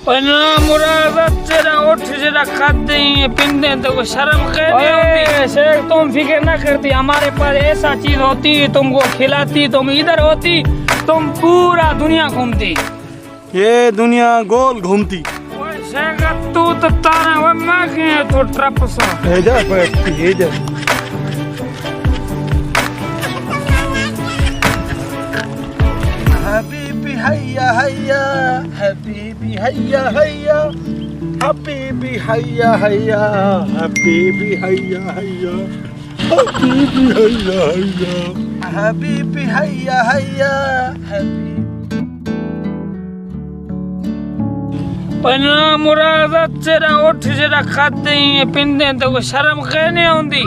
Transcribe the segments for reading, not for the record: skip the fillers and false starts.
ना मुराद तेरा उठ जरा खाते ही पिंदे तो को शर्म कर शेख तुम फिक्र ना करती, हमारे पास ऐसा चीज होती तुमको खिलाती, तुम इधर होती तुम पूरा दुनिया घूमती। ये दुनिया गोल घूमती। शेख तू तो तारा वो माँ के तो ट्रप सा इधर बैठती इधर। हबीबी हैया हैया हबीबी हैया हैया हबीबी हैया हैया हबीबी हैया हैया हबीबी हैया हैया हबीबी हैया हैया ना मुराद तेरा उठ जरा खाते ही पिंदे तो को शर्म कहने आउंदी।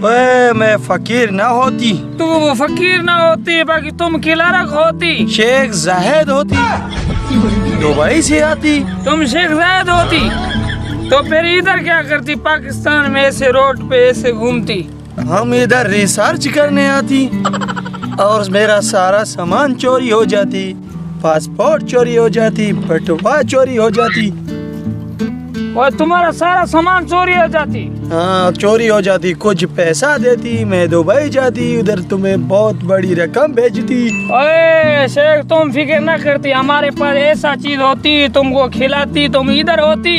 ओए मैं फकीर ना होती, तू फकीर ना होती, बाकी तुम खिलारक होती, शेख जाहिद होती, दुबई से आती। तुम शेख जाहिद होती तो फिर इधर क्या करती? पाकिस्तान में ऐसे रोड पे ऐसे घूमती। हम इधर रिसर्च करने आती और मेरा सारा सामान चोरी हो जाती, पासपोर्ट चोरी हो जाती, बटुआ चोरी हो जाती और तुम्हारा सारा सामान चोरी हो जाती। हाँ चोरी हो जाती, कुछ पैसा देती, मैं दुबई जाती, उधर तुम्हें बहुत बड़ी रकम भेजती। ओए शेख तुम फिक्र ना करती, हमारे पास ऐसा चीज होती तुमको खिलाती, तुम इधर होती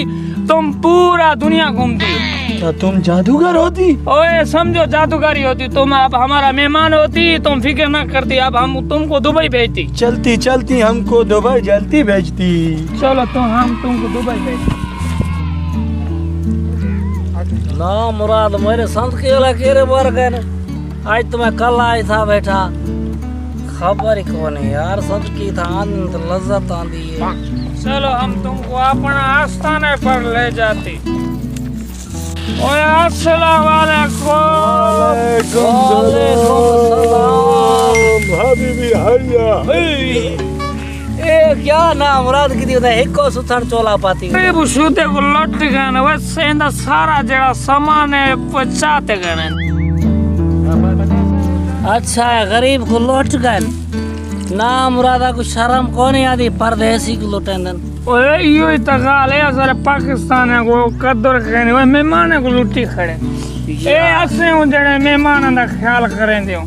तुम पूरा दुनिया घूमती। क्या तुम जादूगर होती? ओए समझो जादूगरी होती, तुम अब हमारा मेहमान होती, तुम फिक्र ना करती, अब हम तुमको दुबई भेजती। चलती चलती हमको दुबई जल्दी भेजती। चलो तो हम तुमको दुबई भेजती। ना मुराद मेरे संत के इलाके बार गए न, आज तो मैं कल आया था बैठा, खबर ही कौन है यार संत की था आनंद तो लज्जत आंदी है। चलो हम तुमको अपना आस्थाने पर ले जाती। ओए अस्सलाम वालेकुम। हबीबी हैया ए क्या ना मुराद की दी हिको सुथन चोला पाती रे शुते को लट गए वैसे इंदा सारा जड़ा सामान है पचाते गए। अच्छा है गरीब को लौट गए ना मुरादा को शर्म कौन आदि परदेसी को लुटेंदन। ओए यो ही तगाल है सारे पाकिस्तान को कदर करने वो मेहमान को लुटी खड़े ए असे जड़े मेहमान दा ख्याल करें दियो।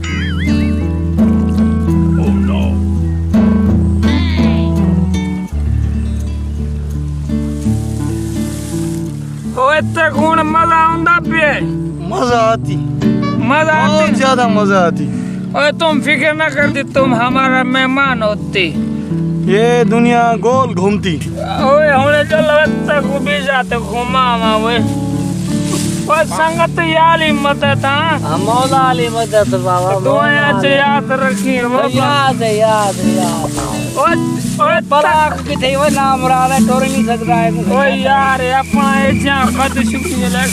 ओए ते कौन मजा आंदा पे? मजा आती, मजा बहुत आती ज्यादा मजा आती। ओए तुम फिक्र ना करती, तुम हमारा मेहमान होती। ये दुनिया गोल घूमती। ओए हमने चलो तक भी जाते घुमा वे ओए संगत याली मदद हां मौला अली मदद बाबा दुआ याद रखी याद याद याद। ओए पलाक की थी वो नाम मुराद है टोर नहीं सकता है। ओए यार अपना एजा कद शुक्रिया लग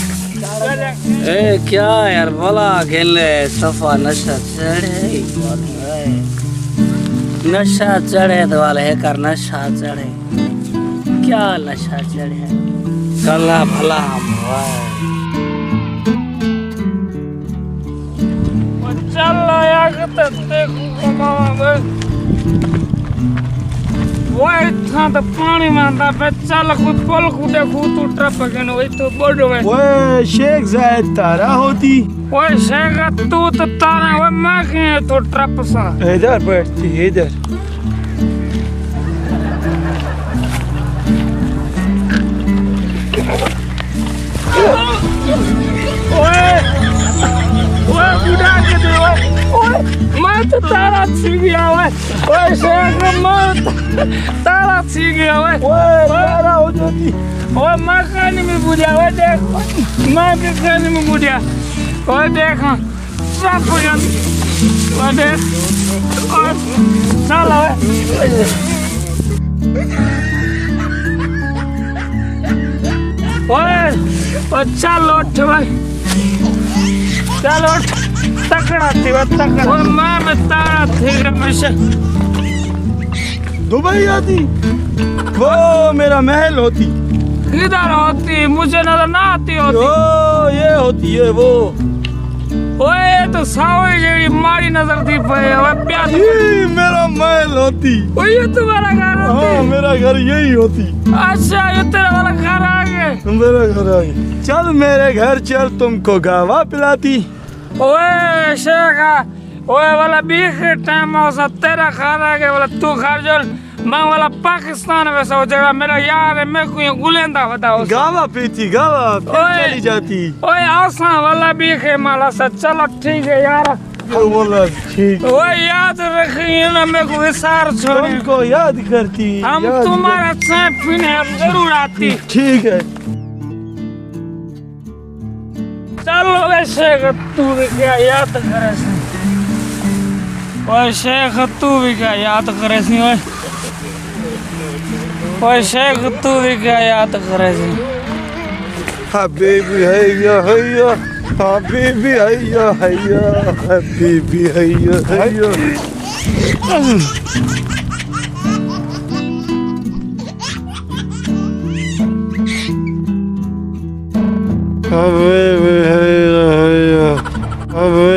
ए क्या यार भला खेले सफा नशा चढ़े नशा चढ़े तो वाले है कर नशा चढ़े क्या नशा चढ़े कला भला चल यार देखो घुमावा वो इतना तो पानी मांदा पे चल कोई पल को देखो तू ट्रप के न वही तो बोल में ओए शेख जाहिद तारा होती। ओए शेख तू तो तारा वो मां के तो ट्रप सा इधर बैठती इधर। ओए ओए बुढ़ा के दे ओए मैं तो तारा छी गया ओए शेख मैं तारा छी गया ओए तारा हो जाती। ओए मैं खाने में बुझा ओए देख मैं भी खाने में बुझा ओए देख सब बुझा ओए देख चल ओए चल उठ भाई चल उठ तकड़ा थी वो तकड़ा ओए मैं तारा थी हमेशा दुबई आती वो मेरा महल होती। किधर होती मुझे नजर ना आती होती। ओ ये होती है वो ओए ये तो सावे जेडी माड़ी नजर थी पे ओए प्यार ये मेरा महल होती। ओए ये तुम्हारा घर होती हाँ मेरा घर यही होती। अच्छा ये तेरा वाला घर आ गया मेरा घर आ गया। चल मेरे घर चल, तुमको गावा पिलाती। ओए शेखा ओए वाला बीख टाइम हो तेरा खाना के वाला तू खा जो मैं वाला पाकिस्तान वैसा हो जगह मेरा यार है मैं कोई गुलेंदा बताओ गावा पीती गावा फिर ओए। चली जाती। ओए आसा वाला बीख है माला सा चलो ठीक है यार बोला ठीक। ओए याद रखिए ना मेरे को विसार छोड़े तुमको याद करती। हम याद तुम्हारा चाय पीने हम जरूर आती। ठीक है। चलो वैसे तू भी क्या याद करे सी ओए शेख तू भी क्या याद करे सी ओए शेख तू भी क्या याद करे सी हबीबी हैया हैया हबीबी हैया हैया हबीबी हैया हैया। हबीबी हैया हैया हबीबी